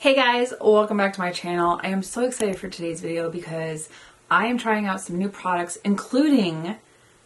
Hey guys, welcome back to my channel. I am so excited for today's video because I am trying out some new products, including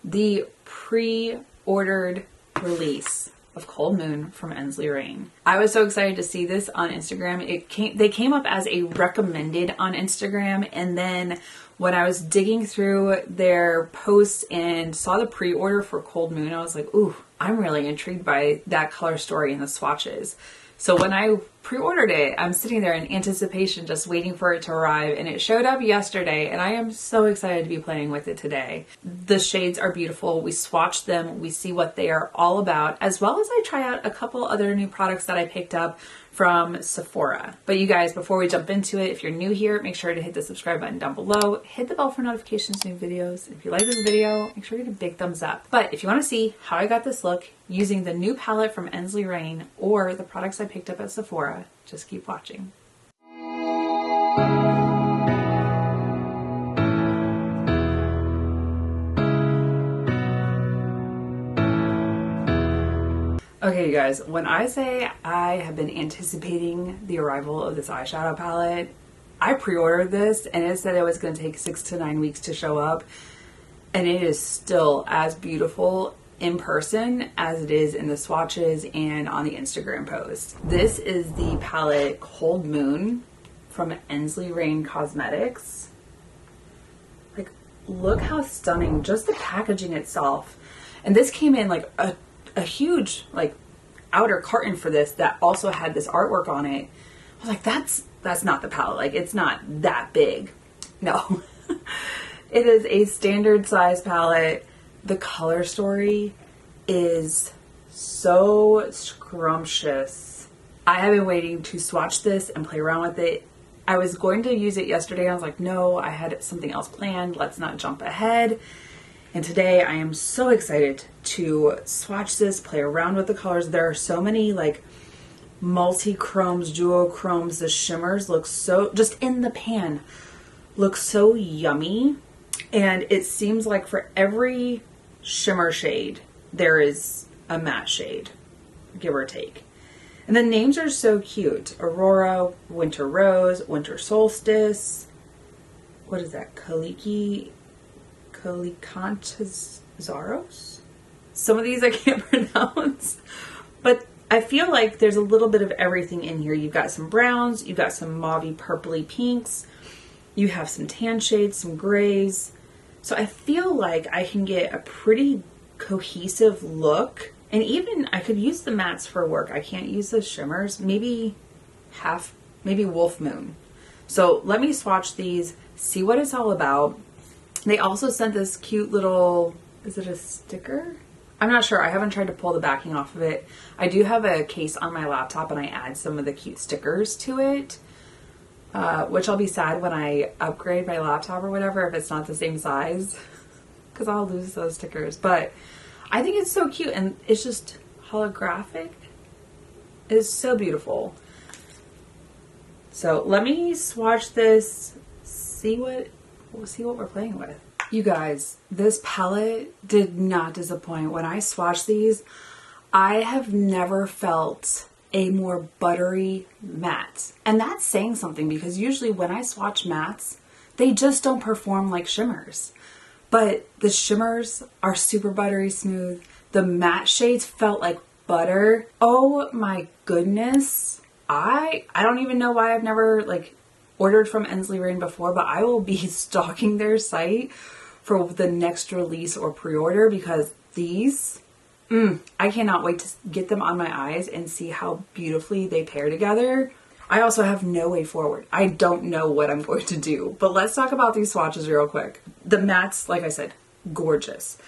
the pre-ordered release of Cold Moon from Ensley Reign. I was so excited to see this on Instagram. They came up as a recommended on Instagram, and then when I was digging through their posts and saw the pre-order for Cold Moon, I was like, ooh, I'm really intrigued by that color story and the swatches. So when I pre-ordered it, I'm sitting there in anticipation, just waiting for it to arrive, and it showed up yesterday, and I am so excited to be playing with it today. The shades are beautiful. We swatched them. We see what they are all about, as well as I try out a couple other new products that I picked up from Sephora. But you guys, before we jump into it, if you're new here, make sure to hit the subscribe button down below. Hit the bell for notifications, new videos. If you like this video, make sure to hit a big thumbs up. But if you want to see how I got this look using the new palette from Ensley Reign or the products I picked up at Sephora, just keep watching. Okay, you guys, when I say I have been anticipating the arrival of this eyeshadow palette, I pre-ordered this and it said it was going to take 6 to 9 weeks to show up, and it is still as beautiful in person as it is in the swatches and on the Instagram post. This is the palette Cold Moon from Ensley Reign Cosmetics. Like, look how stunning, just the packaging itself. And this came in like a huge like outer carton for this that also had this artwork on it. I was like, that's not the palette. Like, it's not that big. No. It is a standard size palette. The color story is so scrumptious. I have been waiting to swatch this and play around with it. I was going to use it yesterday. I was like, no, I had something else planned. Let's not jump ahead. And today I am so excited to swatch this, play around with the colors. There are so many like multi-chromes, duochromes. The shimmers look so, just in the pan, look so yummy. And it seems like for every shimmer shade, there is a matte shade, give or take. And the names are so cute. Aurora, Winter Rose, Winter Solstice. What is that? Kalikantazaros? Some of these I can't pronounce, but I feel like there's a little bit of everything in here. You've got some browns, you've got some mauvey purpley pinks, you have some tan shades, some grays. So I feel like I can get a pretty cohesive look, and even I could use the mattes for work. I can't use the shimmers, maybe Wolf Moon. So let me swatch these, see what it's all about. They also sent this cute little, is it a sticker? I'm not sure. I haven't tried to pull the backing off of it. I do have a case on my laptop and I add some of the cute stickers to it, which I'll be sad when I upgrade my laptop or whatever if it's not the same size, because I'll lose those stickers. But I think it's so cute, and it's just holographic. It's so beautiful. So let me swatch this, see what we're playing with. You guys, this palette did not disappoint. When I swatched these, I have never felt a more buttery matte. And that's saying something, because usually when I swatch mattes, they just don't perform like shimmers. But the shimmers are super buttery smooth. The matte shades felt like butter. Oh my goodness. I don't even know why I've never like ordered from Ensley Reign before, but I will be stalking their site for the next release or pre-order, because these, I cannot wait to get them on my eyes and see how beautifully they pair together. I also have no way forward. I don't know what I'm going to do, but let's talk about these swatches real quick. The mattes, like I said, gorgeous.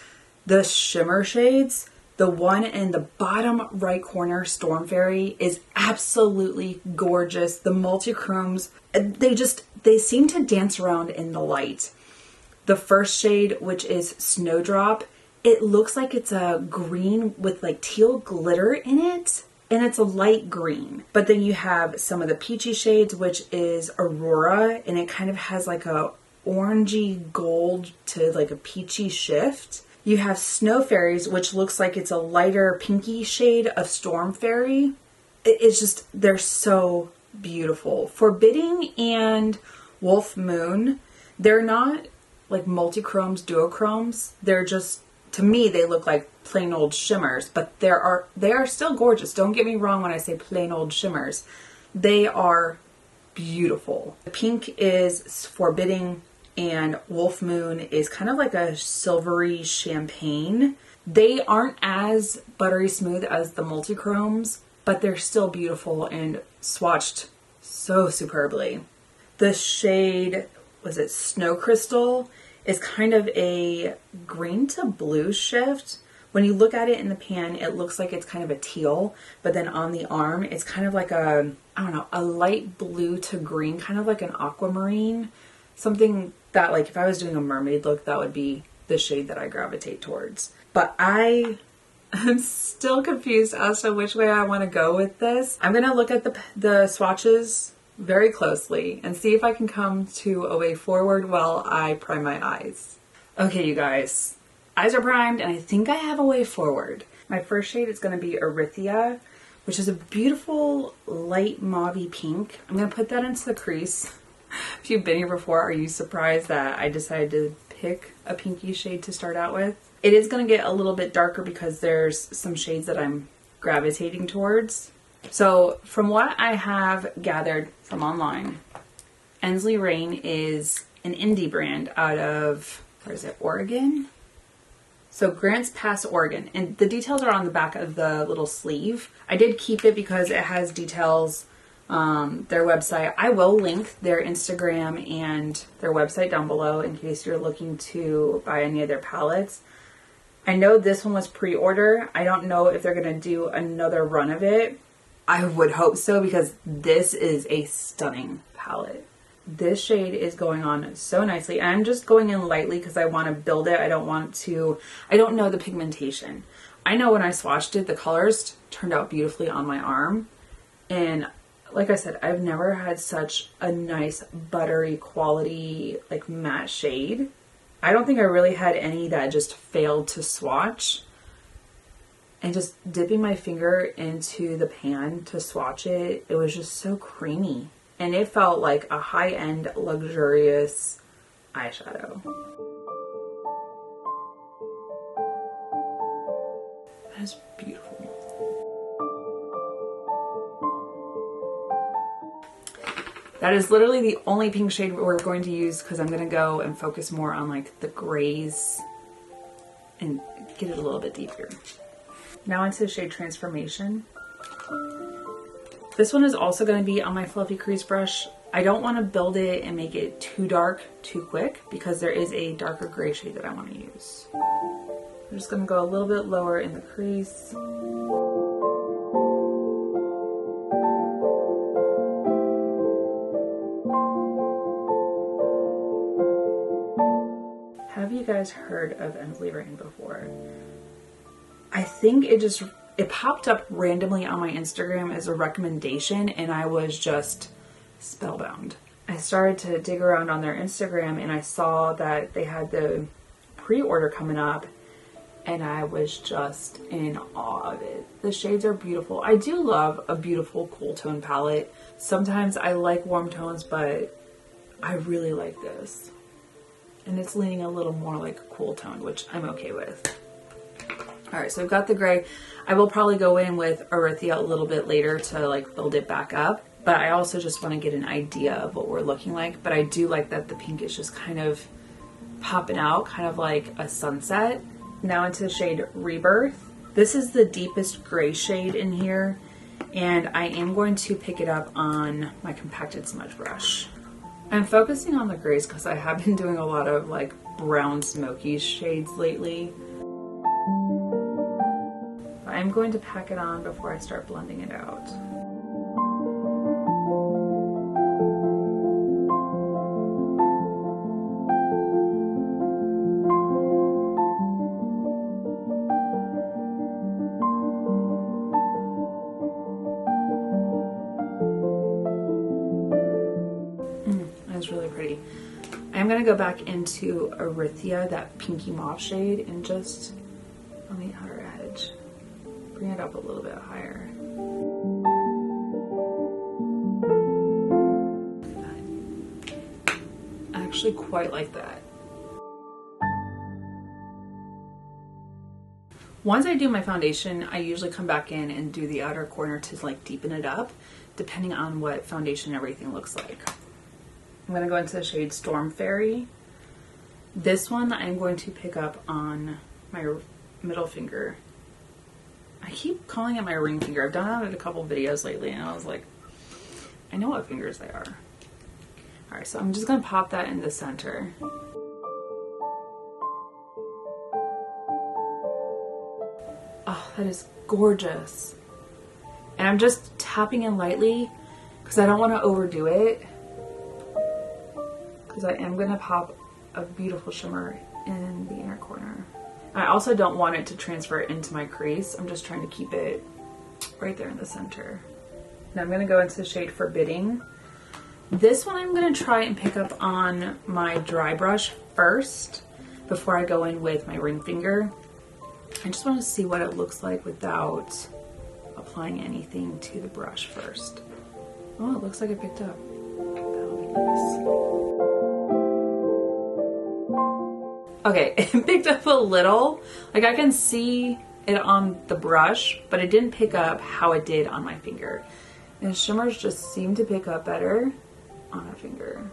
The shimmer shades, the one in the bottom right corner, Storm Fairy, is absolutely gorgeous. The multi-chromes, they seem to dance around in the light. The first shade, which is Snowdrop, it looks like it's a green with like teal glitter in it, and it's a light green. But then you have some of the peachy shades, which is Aurora, and it kind of has like a orangey gold to like a peachy shift. You have Snow Fairies, which looks like it's a lighter pinky shade of Storm Fairy. It's just, they're so beautiful. Forbidding and Wolf Moon, they're not like multi-chromes, duochromes. They're just, to me, they look like plain old shimmers, but they are still gorgeous. Don't get me wrong when I say plain old shimmers. They are beautiful. The pink is Forbidding and Wolf Moon is kind of like a silvery champagne. They aren't as buttery smooth as the multi-chromes, but they're still beautiful and swatched so superbly. The shade, was it Snow Crystal, is kind of a green to blue shift. When you look at it in the pan, it looks like it's kind of a teal, but then on the arm, it's kind of like a, I don't know, a light blue to green, kind of like an aquamarine. Something that, like, if I was doing a mermaid look, that would be the shade that I gravitate towards. But I am still confused as to which way I want to go with this. I'm going to look at the swatches very closely and see if I can come to a way forward while I prime my eyes. Okay, you guys. Eyes are primed and I think I have a way forward. My first shade is going to be Erythia, which is a beautiful light mauvey pink. I'm going to put that into the crease. If you've been here before, are you surprised that I decided to pick a pinky shade to start out with? It is going to get a little bit darker because there's some shades that I'm gravitating towards. So from what I have gathered from online, Ensley Reign is an indie brand out of, where is it, Oregon? So Grants Pass, Oregon. And the details are on the back of the little sleeve. I did keep it because it has details, their website. I will link their Instagram and their website down below in case you're looking to buy any of their palettes. I know this one was pre-order. I don't know if they're going to do another run of it. I would hope so because this is a stunning palette. This shade is going on so nicely. I'm just going in lightly because I want to build it. I don't know the pigmentation. I know when I swatched it, the colors turned out beautifully on my arm. And like I said, I've never had such a nice buttery quality like matte shade. I don't think I really had any that just failed to swatch. And just dipping my finger into the pan to swatch it, it was just so creamy. And it felt like a high-end, luxurious eyeshadow. That is beautiful. That is literally the only pink shade we're going to use because I'm going to go and focus more on like the grays and get it a little bit deeper. Now into the shade Transformation. This one is also going to be on my fluffy crease brush. I don't want to build it and make it too dark too quick because there is a darker gray shade that I want to use. I'm just going to go a little bit lower in the crease. Have you guys heard of Ensley Reign before? I think it popped up randomly on my Instagram as a recommendation and I was just spellbound. I started to dig around on their Instagram and I saw that they had the pre-order coming up and I was just in awe of it. The shades are beautiful. I do love a beautiful cool tone palette. Sometimes I like warm tones, but I really like this. And it's leaning a little more like a cool tone, which I'm okay with. Alright, so I've got the gray. I will probably go in with Erythia a little bit later to like build it back up. But I also just want to get an idea of what we're looking like. But I do like that the pink is just kind of popping out, kind of like a sunset. Now into the shade Rebirth. This is the deepest gray shade in here. And I am going to pick it up on my compacted smudge brush. I'm focusing on the grays because I have been doing a lot of like brown smoky shades lately. I'm going to pack it on before I start blending it out. That's really pretty. I'm going to go back into Erythia, that pinky mauve shade, and just on the outer edge. Bring it up a little bit higher. actually quite like that. Once I do my foundation, I usually come back in and do the outer corner to like deepen it up, depending on what foundation everything looks like. I'm going to go into the shade Storm Fairy. This one I'm going to pick up on my middle finger. I keep calling it my ring finger. I've done that in a couple videos lately and I was like, I know what fingers they are. Alright, so I'm just going to pop that in the center. Oh, that is gorgeous. And I'm just tapping in lightly because I don't want to overdo it. Because I am going to pop a beautiful shimmer in the inner corner. I also don't want it to transfer into my crease. I'm just trying to keep it right there in the center. Now I'm going to go into the shade Forbidding. This one I'm going to try and pick up on my dry brush first before I go in with my ring finger. I just want to see what it looks like without applying anything to the brush first. Oh, it looks like it picked up. That'll be nice. Okay, it picked up a little. Like I can see it on the brush, but it didn't pick up how it did on my finger. And shimmers just seem to pick up better on a finger.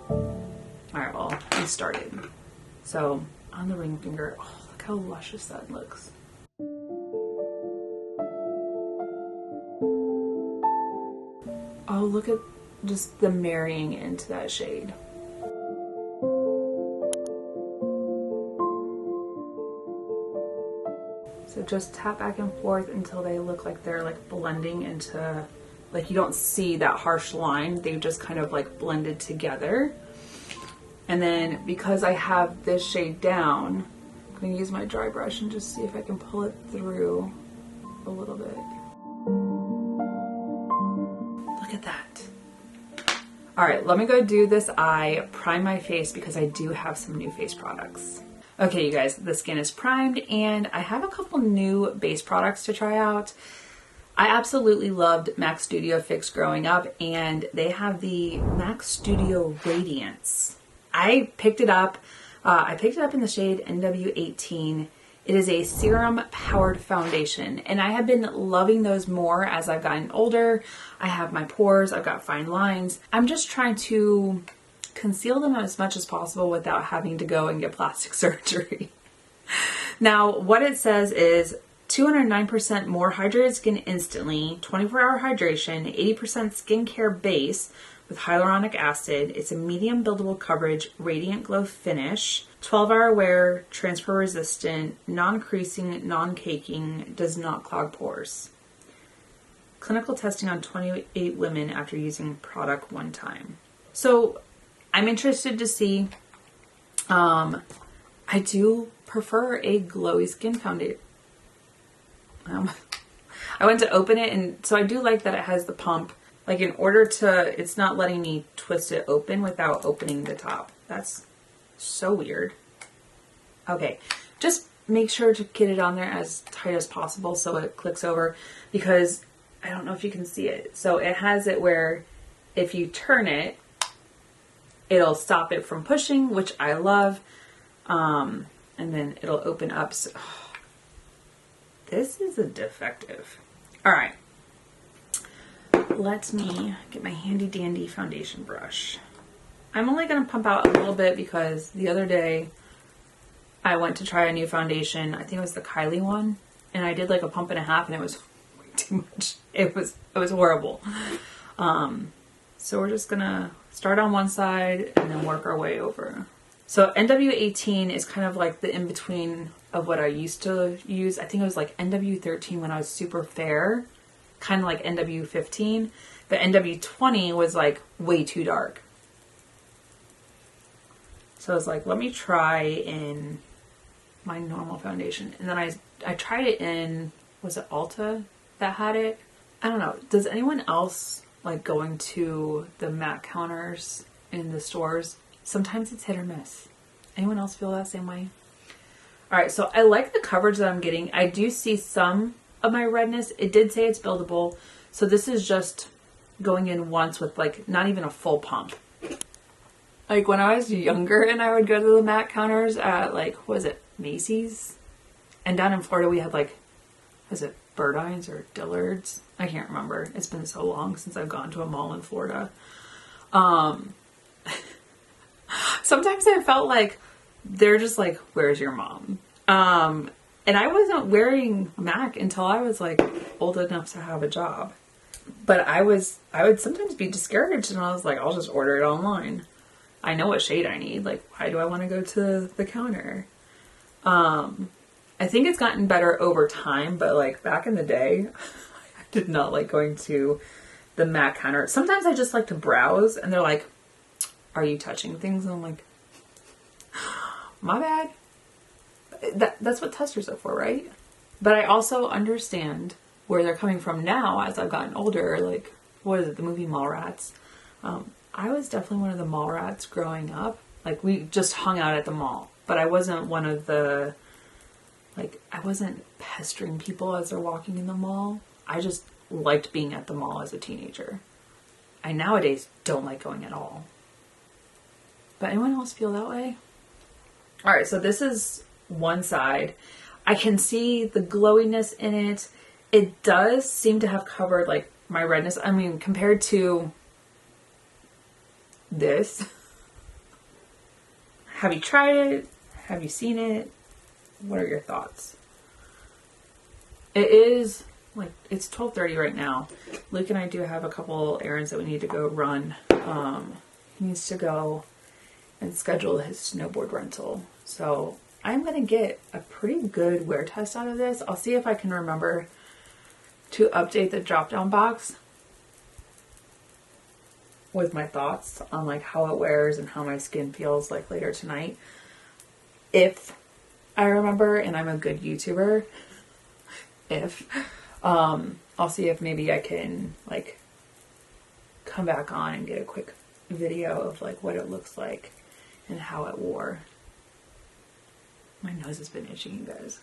Alright, well, we started. So, on the ring finger, oh, look how luscious that looks. Oh, look at just the marrying into that shade. So just tap back and forth until they look like they're like blending into, like you don't see that harsh line, they just kind of like blended together. And then because I have this shade down, I'm going to use my dry brush and just see if I can pull it through a little bit. Look at that. Alright, let me go do this eye, prime my face because I do have some new face products. Okay, you guys, the skin is primed and I have a couple new base products to try out. I absolutely loved MAC Studio Fix growing up and they have the MAC Studio Radiance. I picked it up. I picked it up in the shade NW18. It is a serum powered foundation and I have been loving those more as I've gotten older. I have my pores, I've got fine lines. I'm just trying to conceal them as much as possible without having to go and get plastic surgery. Now, what it says is 209% more hydrated skin instantly, 24-hour hydration, 80% skincare base with hyaluronic acid. It's a medium buildable coverage, radiant glow finish, 12-hour wear, transfer resistant, non-creasing, non-caking, does not clog pores. Clinical testing on 28 women after using product one time. So I'm interested to see, I do prefer a glowy skin foundation. I went to open it and so I do like that it has the pump. Like in order to, it's not letting me twist it open without opening the top. That's so weird. Okay, just make sure to get it on there as tight as possible so it clicks over because I don't know if you can see it. So it has it where if you turn it, it'll stop it from pushing, which I love. And then it'll open up. So, oh, this is a defective. All right. Let me get my handy dandy foundation brush. I'm only going to pump out a little bit because the other day I went to try a new foundation. I think it was the Kylie one. And I did like a pump and a half and it was way too much. It was horrible. So we're just gonna start on one side and then work our way over. So NW18 is kind of like the in-between of what I used to use. I think it was like NW13 when I was super fair, kind of like NW15, but NW20 was like way too dark. So I was like, let me try in my normal foundation. And then I tried it in, was it Ulta that had it? I don't know. Does anyone else like going to the MAC counters in the stores? Sometimes it's hit or miss. Anyone else feel that same way? All right, so I like the coverage that I'm getting. I do see some of my redness. It did say it's buildable. So this is just going in once with like not even a full pump. Like when I was younger and I would go to the MAC counters at like, what was it, Macy's? And down in Florida we had like, was it Bird-Eyes or Dillard's? I can't remember. It's been so long since I've gone to a mall in Florida. Sometimes I felt like they're just like, where's your mom? And I wasn't wearing MAC until I was like old enough to have a job. But I would sometimes be discouraged and I was like, I'll just order it online. I know what shade I need. Like, why do I want to go to the counter? I think it's gotten better over time, but like back in the day, I did not like going to the MAC counter. Sometimes I just like to browse and they're like, are you touching things? And I'm like, my bad. That's what testers are for, right? But I also understand where they're coming from now as I've gotten older. Like, what is it, the movie Mallrats? I was definitely one of the mall rats growing up. Like, we just hung out at the mall. But I wasn't one of the, like, I wasn't pestering people as they're walking in the mall. I just liked being at the mall as a teenager. I nowadays don't like going at all. But anyone else feel that way? Alright, so this is one side. I can see the glowiness in it. It does seem to have covered, like, my redness. I mean, compared to this. Have you tried it? Have you seen it? What are your thoughts? It is like, it's 12:30 right now. Luke and I do have a couple errands that we need to go run. He needs to go and schedule his snowboard rental. So I'm going to get a pretty good wear test out of this. I'll see if I can remember to update the drop down box with my thoughts on like how it wears and how my skin feels like later tonight. If I remember and I'm a good YouTuber, I'll see if maybe I can like come back on and get a quick video of like what it looks like and how it wore. My nose has been itching, you guys.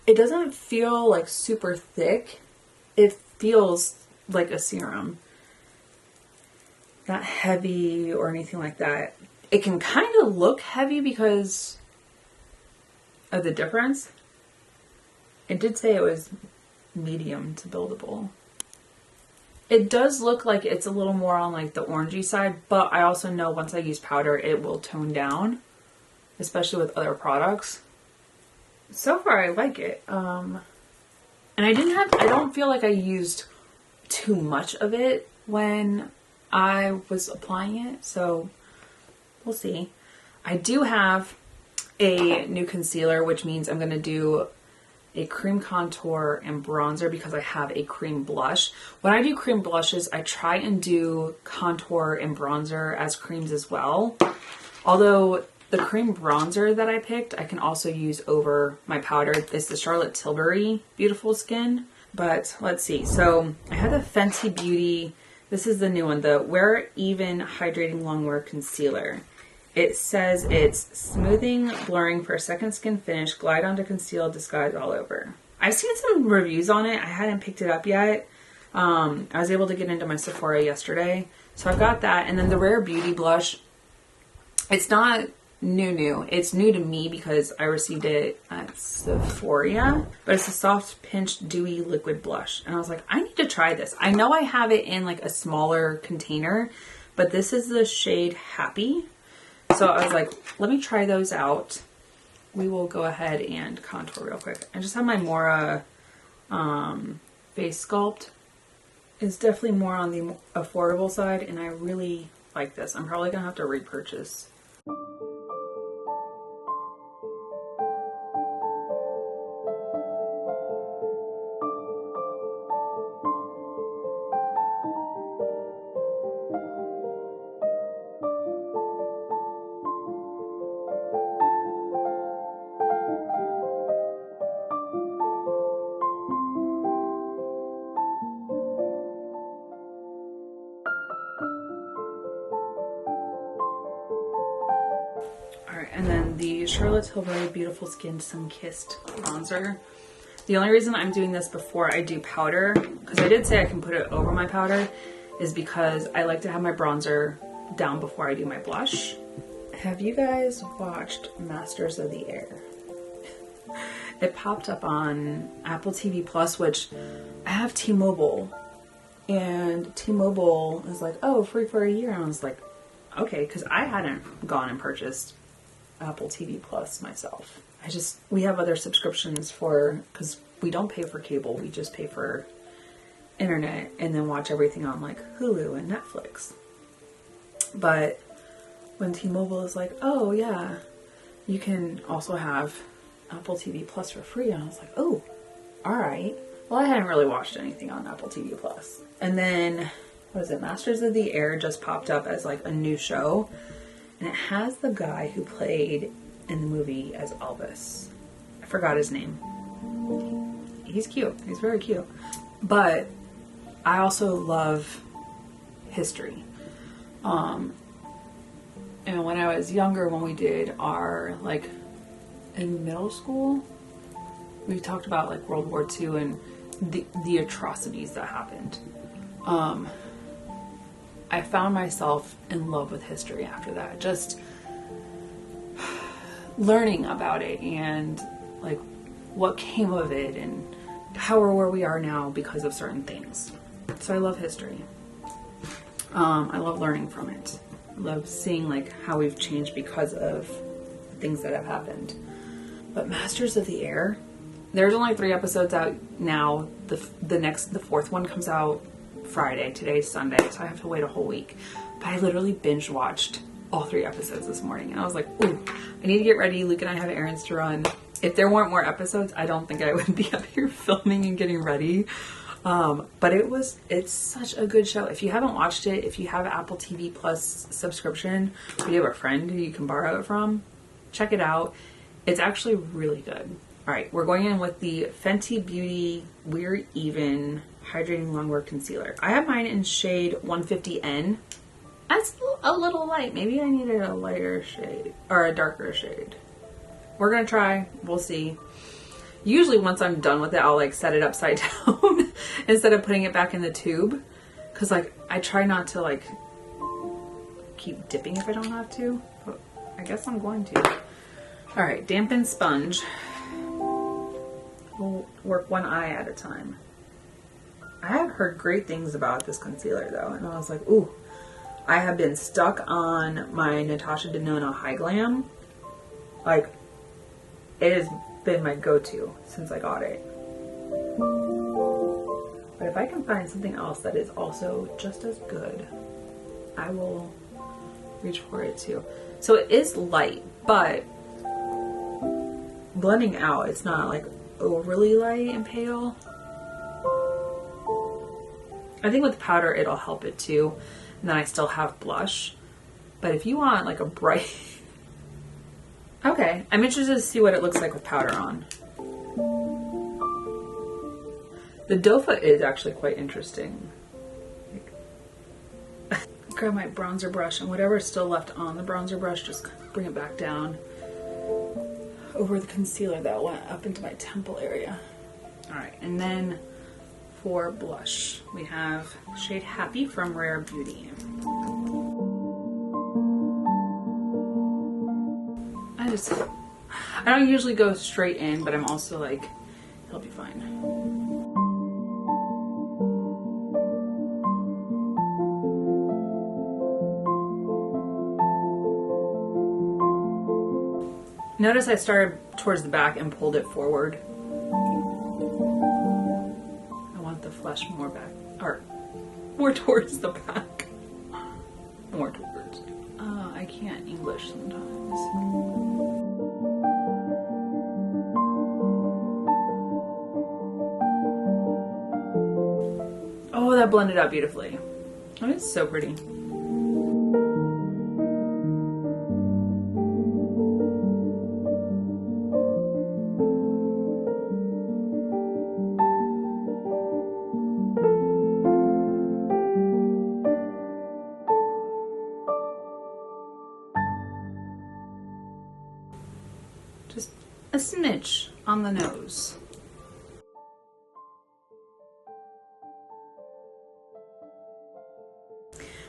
It doesn't feel like super thick. It feels like a serum. Not heavy or anything like that. It can kind of look heavy because of the difference. It did say it was medium to buildable. It does look like it's a little more on like the orangey side, but I also know once I use powder, it will tone down, especially with other products. So far, I like it. And I don't feel like I used too much of it when I was applying it, so we'll see. I do have a new concealer, which means I'm going to do a cream contour and bronzer because I have a cream blush. When I do cream blushes, I try and do contour and bronzer as creams as well. Although the cream bronzer that I picked, I can also use over my powder. It's the Charlotte Tilbury Beautiful Skin. But let's see. So I have the Fenty Beauty. This is the new one, the Wear Even Hydrating Longwear Concealer. It says it's smoothing, blurring for a second skin finish, glide onto conceal, disguise all over. I've seen some reviews on it. I hadn't picked it up yet. I was able to get into my Sephora yesterday. So I've got that. And then the Rare Beauty blush. It's not new. It's new to me because I received it at Sephora. But it's a soft pinch dewy liquid blush. And I was like, I need to try this. I know I have it in like a smaller container. But this is the shade Happy. So I was like, let me try those out. We will go ahead and contour real quick. I just have my Mora face sculpt. It's definitely more on the affordable side, and I really like this. I'm probably going to have to repurchase. And then the Charlotte Tilbury Beautiful Skin Sun-Kissed Bronzer. The only reason I'm doing this before I do powder, because I did say I can put it over my powder, is because I like to have my bronzer down before I do my blush. Have you guys watched Masters of the Air? It popped up on Apple TV Plus, which I have T-Mobile, and T-Mobile is like, oh, free for a year. And I was like, okay, because I hadn't gone and purchased Apple TV Plus myself. We have other subscriptions because we don't pay for cable, we just pay for internet and then watch everything on like Hulu and Netflix. But when T-Mobile is like, oh yeah, you can also have Apple TV Plus for free, and I was like, oh, all right. Well, I hadn't really watched anything on Apple TV Plus. And then, what is it? Masters of the Air just popped up as like a new show, and it has the guy who played in the movie as Elvis. I forgot his name. He's cute. He's very cute. But I also love history. And when I was younger, when we did our, like, in middle school, we talked about like World War II and the atrocities that happened. I found myself in love with history after that. Just learning about it and like what came of it and how or where we are now because of certain things. So I love history. I love learning from it. I love seeing like how we've changed because of things that have happened. But Masters of the Air, there's only 3 episodes out now. The fourth one comes out Friday. Today's Sunday, so I have to wait a whole week. But I literally binge watched all 3 episodes this morning, and I was like, ooh, I need to get ready. Luke and I have errands to run. If there weren't more episodes, I don't think I would be up here filming and getting ready. But it's such a good show. If you haven't watched it, if you have Apple TV Plus subscription, or you have a friend who you can borrow it from, check it out. It's actually really good. All right, we're going in with the Fenty Beauty We're Even Hydrating Longwear Concealer. I have mine in shade 150N. That's a little light. Maybe I needed a lighter shade or a darker shade. We're gonna try. We'll see. Usually once I'm done with it, I'll like set it upside down instead of putting it back in the tube. Cause like I try not to like keep dipping if I don't have to, but I guess I'm going to. All right, dampen sponge. We'll work one eye at a time. I have heard great things about this concealer though, and I was like, ooh, I have been stuck on my Natasha Denona High Glam. Like, it has been my go-to since I got it. But if I can find something else that is also just as good, I will reach for it too. So it is light, but blending out, it's not like overly light and pale. I think with powder it'll help it too, and then I still have blush. But if you want like a bright okay, I'm interested to see what it looks like with powder on. The doe foot is actually quite interesting. Grab my bronzer brush, and whatever's still left on the bronzer brush, just bring it back down over the concealer that went up into my temple area. All right, and then for blush, we have shade Happy from Rare Beauty. I don't usually go straight in, but I'm also like, it'll be fine. Notice I started towards the back and pulled it forward. I want the flesh more back, or more towards the back. More towards. I can't English sometimes. Oh, that blended out beautifully. Oh, it's so pretty. Just a smidge on the nose.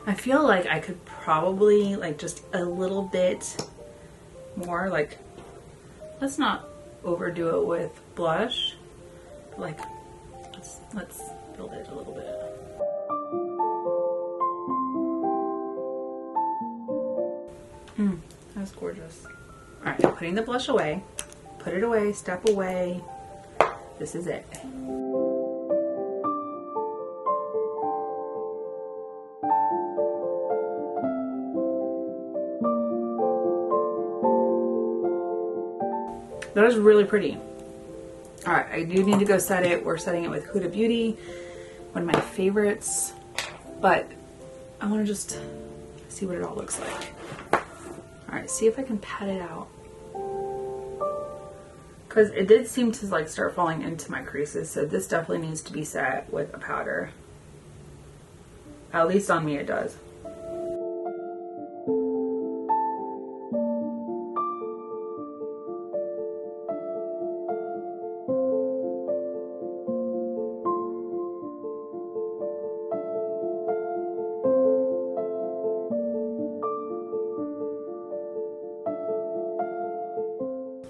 I feel like I could probably like just a little bit more, like, let's not overdo it with blush. Like, let's build it a little bit. That's gorgeous. All right, putting the blush away. Put it away, step away. This is it. That is really pretty. All right, I do need to go set it. We're setting it with Huda Beauty, one of my favorites, but I want to just see what it all looks like. All right, see if I can pat it out. Because it did seem to like start falling into my creases, so this definitely needs to be set with a powder. At least on me it does.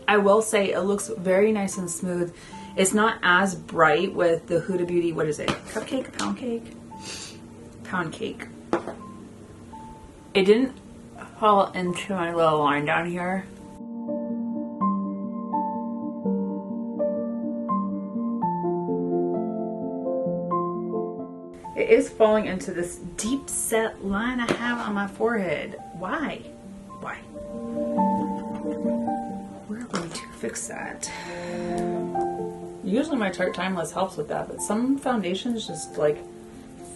I will say it looks very nice and smooth. It's not as bright with the Huda Beauty, what is it? Cupcake? Pound cake? Pound cake. It didn't fall into my little line down here. It is falling into this deep set line I have on my forehead. Why? Why? We're going to fix that. Usually my Tarte Timeless helps with that, but some foundations just like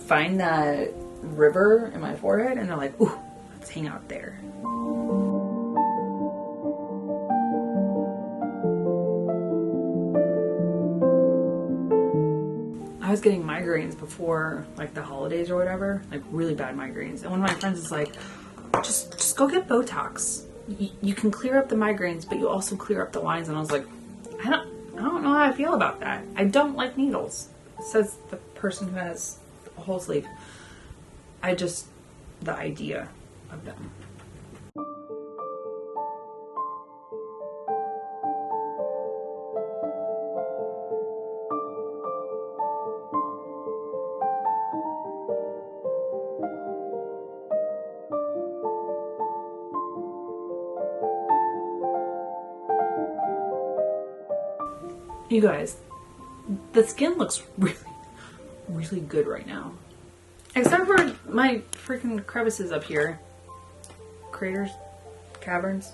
find that river in my forehead and they're like, ooh, let's hang out there. I was getting migraines before like the holidays or whatever, like really bad migraines. And one of my friends is like, just go get Botox. You can clear up the migraines, but you also clear up the lines. And I was like, I don't know how I feel about that. I don't like needles, says the person who has a whole sleeve. The idea of them. You guys, the skin looks really, really good right now. Except for my freaking crevices up here. Craters, caverns.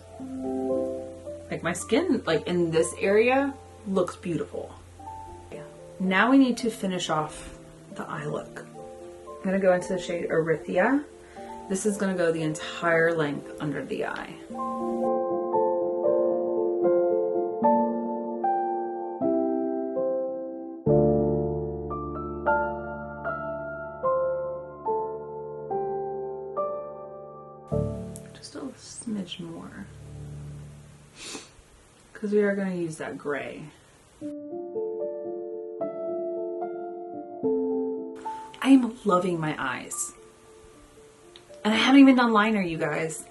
Like my skin, like in this area, looks beautiful. Yeah. Now we need to finish off the eye look. I'm gonna go into the shade Erythia. This is gonna go the entire length under the eye. Just a smidge more, because we are going to use that gray. I am loving my eyes, and I haven't even done liner, you guys.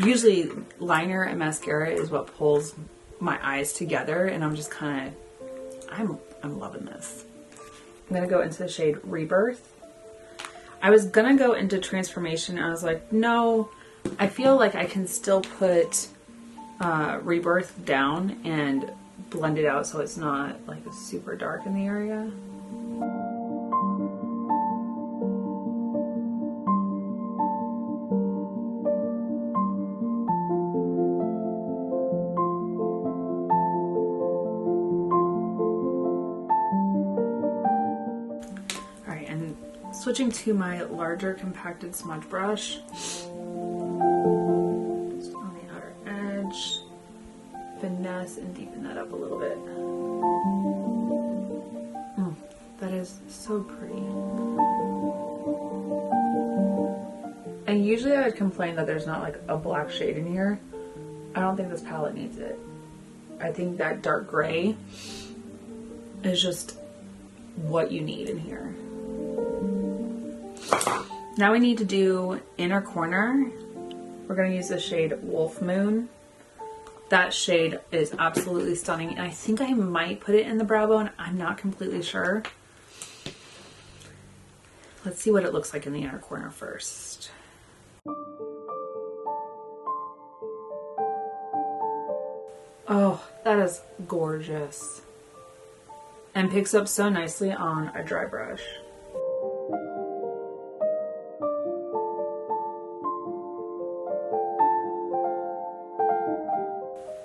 Usually liner and mascara is what pulls my eyes together, and I'm just kind of, I'm loving this. I'm going to go into the shade Rebirth. I was gonna go into Transformation and I was like, no, I feel like I can still put Rebirth down and blend it out so it's not like super dark in the area. Switching to my larger compacted smudge brush. Just on the outer edge. Finesse and deepen that up a little bit. That is so pretty. And usually I would complain that there's not like a black shade in here. I don't think this palette needs it. I think that dark gray is just what you need in here. Now we need to do inner corner. We're going to use the shade Wolf Moon. That shade is absolutely stunning, and I think I might put it in the brow bone. I'm not completely sure. Let's see what it looks like in the inner corner first. Oh, that is gorgeous. And picks up so nicely on a dry brush.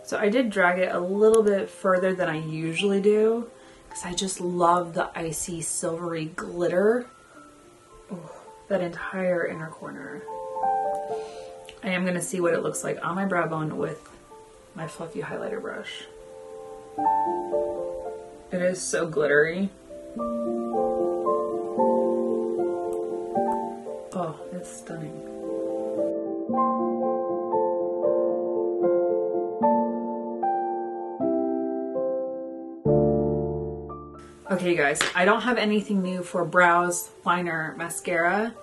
So I did drag it a little bit further than I usually do because I just love the icy silvery glitter. Oh, that entire inner corner. I am going to see what it looks like on my brow bone with my fluffy highlighter brush. It is so glittery. Oh, it's stunning. Okay, you guys, I don't have anything new for brows, liner, mascara,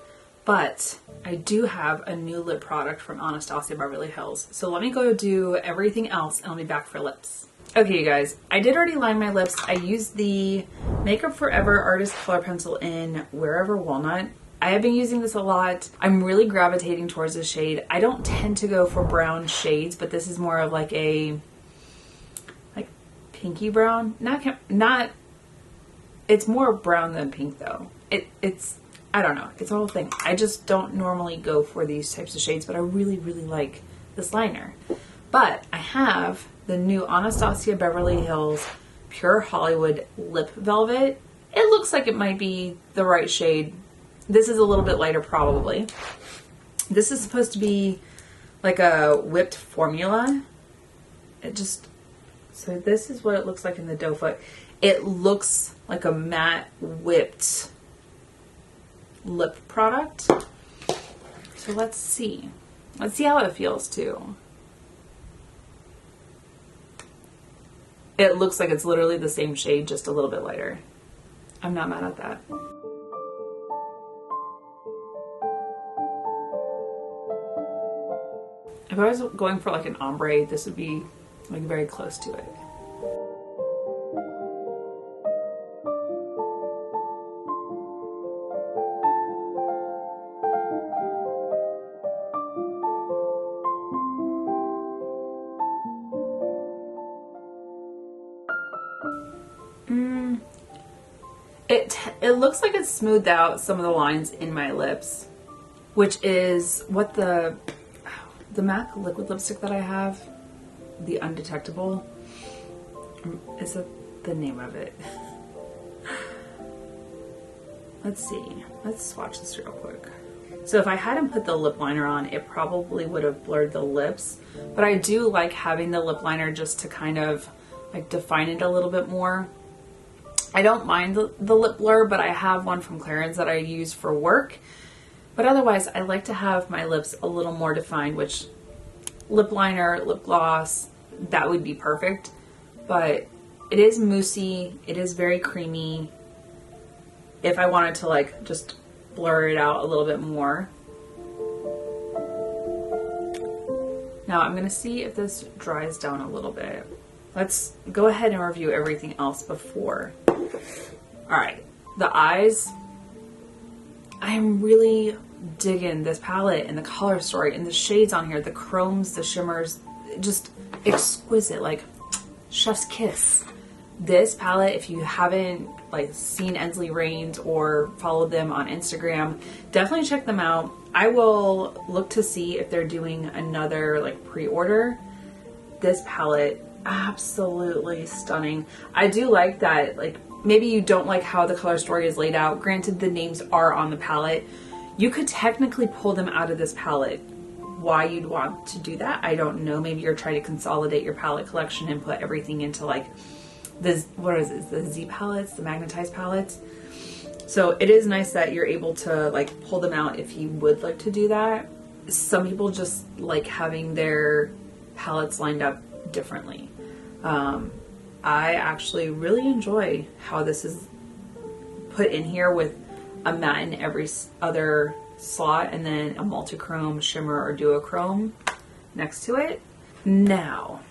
but I do have a new lip product from Anastasia Beverly Hills. So let me go do everything else and I'll be back for lips. Okay, you guys, I did already line my lips. I used the Makeup Forever Artist Color Pencil in Wherever Walnut. I have been using this a lot. I'm really gravitating towards this shade. I don't tend to go for brown shades, but this is more of like a pinky brown. Not it's more brown than pink though. It's I don't know. It's a whole thing. I just don't normally go for these types of shades, but I really, really like this liner. But I have the new Anastasia Beverly Hills Pure Hollywood Lip Velvet. It looks like it might be the right shade. This is a little bit lighter probably. This is supposed to be like a whipped formula. So this is what it looks like in the doe foot. It looks like a matte whipped lip product. So let's see. Let's see how it feels too. It looks like it's literally the same shade, just a little bit lighter. I'm not mad at that. If I was going for like an ombre, this would be like very close to it. It looks like it's smoothed out some of the lines in my lips, which is what the MAC liquid lipstick that I have, the Undetectable, is that the name of it? Let's see. Let's swatch this real quick. So if I hadn't put the lip liner on, it probably would have blurred the lips, but I do like having the lip liner just to kind of like define it a little bit more. I don't mind the lip blur, but I have one from Clarins that I use for work. But otherwise, I like to have my lips a little more defined, which lip liner, lip gloss, that would be perfect. But it is moussey. It is very creamy. If I wanted to like just blur it out a little bit more. Now I'm going to see if this dries down a little bit. Let's go ahead and review everything else before. All right, the eyes. I am really digging this palette and the color story and the shades on here, the chromes, the shimmers, just exquisite, like chef's kiss. This palette, if you haven't like seen Ensley Reign or followed them on Instagram, definitely check them out. I will look to see if they're doing another like pre-order. This palette, absolutely stunning. I do like that, like maybe you don't like how the color story is laid out. Granted, the names are on the palette. You could technically pull them out of this palette. Why you'd want to do that, I don't know. Maybe you're trying to consolidate your palette collection and put everything into like this, what is it, the Z palettes, the magnetized palettes. So it is nice that you're able to like pull them out if you would like to do that. Some people just like having their palettes lined up differently. I actually really enjoy how this is put in here with a matte in every other slot and then a multichrome, shimmer, or duochrome next to it. Now,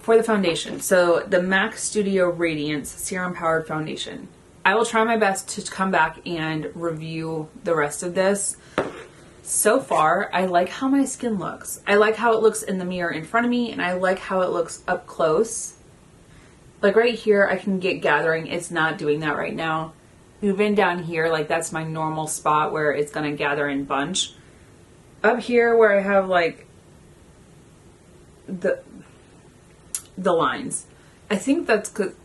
for the foundation. So the MAC Studio Radiance Serum Powered Foundation. I will try my best to come back and review the rest of this. So far, I like how my skin looks. I like how it looks in the mirror in front of me, and I like how it looks up close. Like right here, I can get gathering. It's not doing that right now. Moving down here, like that's my normal spot where it's gonna gather in bunch. Up here where I have like the lines. I think that's good.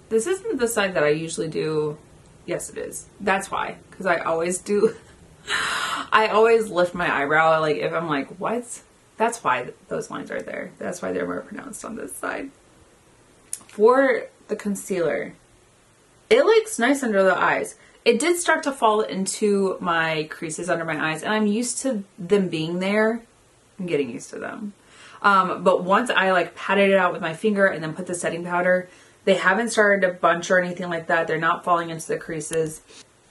This isn't the side that I usually do. Yes, it is. That's why. Because I always do. I always lift my eyebrow. Like if I'm like, what? That's why those lines are there. That's why they're more pronounced on this side. For the concealer, it looks nice under the eyes. It did start to fall into my creases under my eyes. And I'm used to them being there. I'm getting used to them. But once I like patted it out with my finger and then put the setting powder, they haven't started to bunch or anything like that. They're not falling into the creases.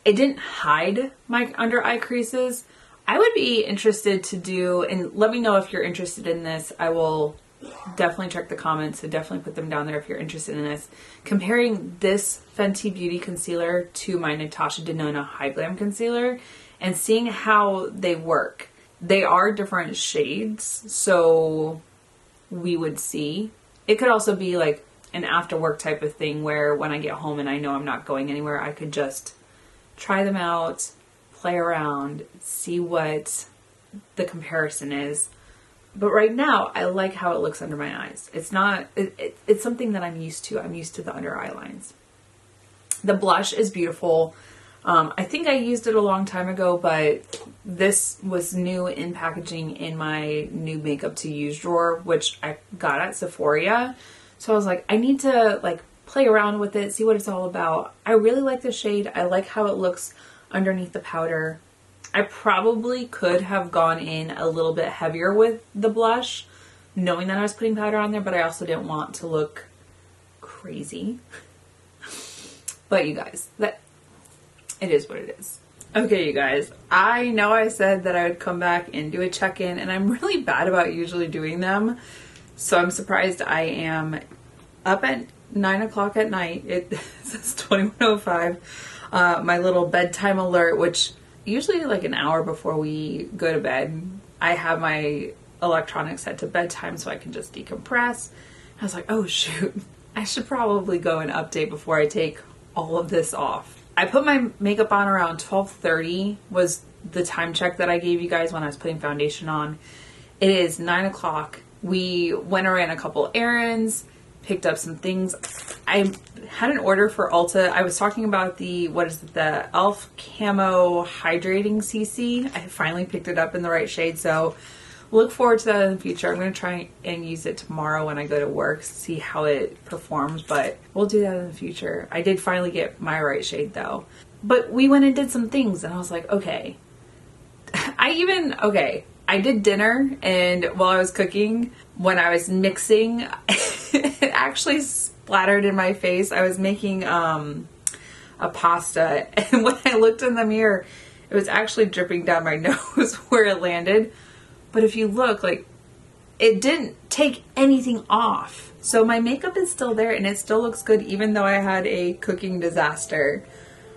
It didn't hide my under eye creases. I would be interested to do, and let me know if you're interested in this. I will definitely check the comments, so definitely put them down there if you're interested in this. Comparing this Fenty Beauty concealer to my Natasha Denona High Glam concealer and seeing how they work. They are different shades, so we would see. It could also be like an after work type of thing where when I get home and I know I'm not going anywhere, I could just try them out, play around, see what the comparison is. But right now, I like how it looks under my eyes. It's not, it's something that I'm used to. I'm used to the under eye lines. The blush is beautiful. I think I used it a long time ago, but this was new in packaging in my new makeup to use drawer, which I got at Sephora. So I was like, I need to like play around with it, see what it's all about. I really like the shade. I like how it looks underneath the powder. I probably could have gone in a little bit heavier with the blush, knowing that I was putting powder on there, but I also didn't want to look crazy. But you guys, that it is what it is. Okay, you guys, I know I said that I would come back and do a check-in, and I'm really bad about usually doing them. So I'm surprised I am up at 9 o'clock at night. It says 21:05. My little bedtime alert, which usually like an hour before we go to bed, I have my electronics set to bedtime so I can just decompress. I was like, oh shoot, I should probably go and update before I take all of this off. I put my makeup on around 12:30 was the time check that I gave you guys when I was putting foundation on. It is 9 o'clock. We went and ran a couple errands, picked up some things. I had an order for Ulta. I was talking about the, what is it, the e.l.f. Camo Hydrating CC. I finally picked it up in the right shade, so look forward to that in the future. I'm going to try and use it tomorrow when I go to work, see how it performs, but we'll do that in the future. I did finally get my right shade though. But we went and did some things and I was like, okay. I did dinner, and while I was cooking, when I was mixing, it actually splattered in my face. I was making a pasta, and when I looked in the mirror, it was actually dripping down my nose where it landed. But if you look, like, it didn't take anything off. So my makeup is still there, and it still looks good even though I had a cooking disaster.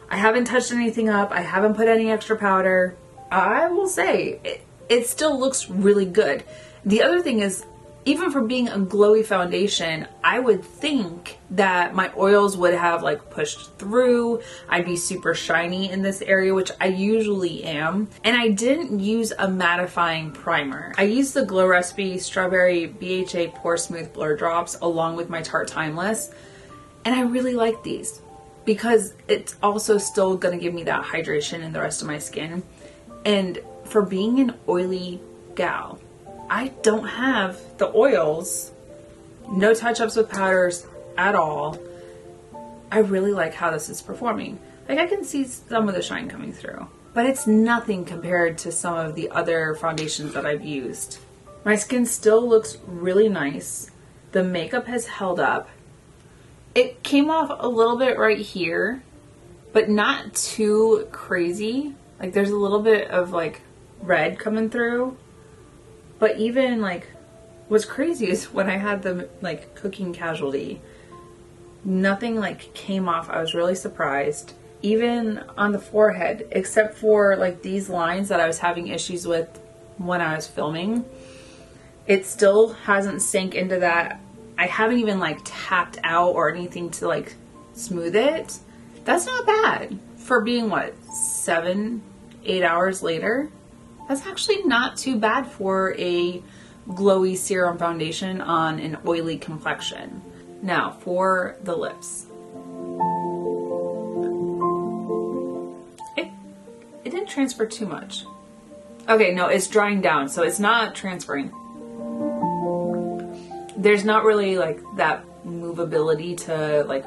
I haven't touched anything up. I haven't put any extra powder. I will say, it still looks really good. The other thing is, even for being a glowy foundation, I would think that my oils would have like pushed through. I'd be super shiny in this area, which I usually am. And I didn't use a mattifying primer. I used the Glow Recipe Strawberry BHA Pore Smooth Blur Drops along with my Tarte Timeless. And I really like these because it's also still gonna give me that hydration in the rest of my skin. And for being an oily gal, I don't have the oils, no touch-ups with powders at all. I really like how this is performing. Like, I can see some of the shine coming through, but it's nothing compared to some of the other foundations that I've used. My skin still looks really nice. The makeup has held up. It came off a little bit right here, but not too crazy. Like there's a little bit of like red coming through, but even like what's crazy is when I had the like cooking casualty, nothing like came off. I was really surprised. Even on the forehead, except for like these lines that I was having issues with when I was filming, it still hasn't sank into that. I haven't even like tapped out or anything to like smooth it. That's not bad for being what, 7-8 hours later. That's actually not too bad for a glowy serum foundation on an oily complexion. Now for the lips. It didn't transfer too much. Okay, no, it's drying down, so it's not transferring. There's not really like that movability to like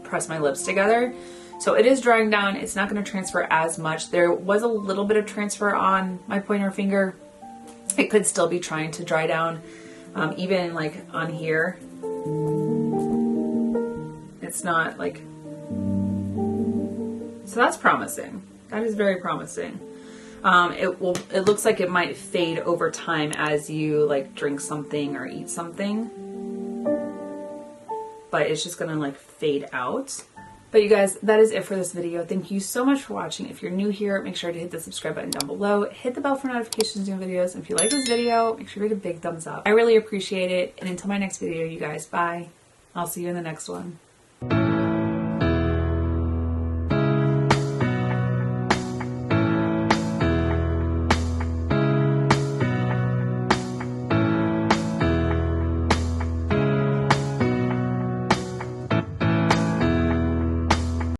press my lips together. So it is drying down. It's not going to transfer as much. There was a little bit of transfer on my pointer finger. It could still be trying to dry down. Even like on here. It's not like... So that's promising. That is very promising. It looks like it might fade over time as you like drink something or eat something, but it's just gonna like fade out. But you guys, that is it for this video. Thank you so much for watching. If you're new here, make sure to hit the subscribe button down below. Hit the bell for notifications of new videos. And if you like this video, make sure to give it a big thumbs up. I really appreciate it. And until my next video, you guys, bye. I'll see you in the next one.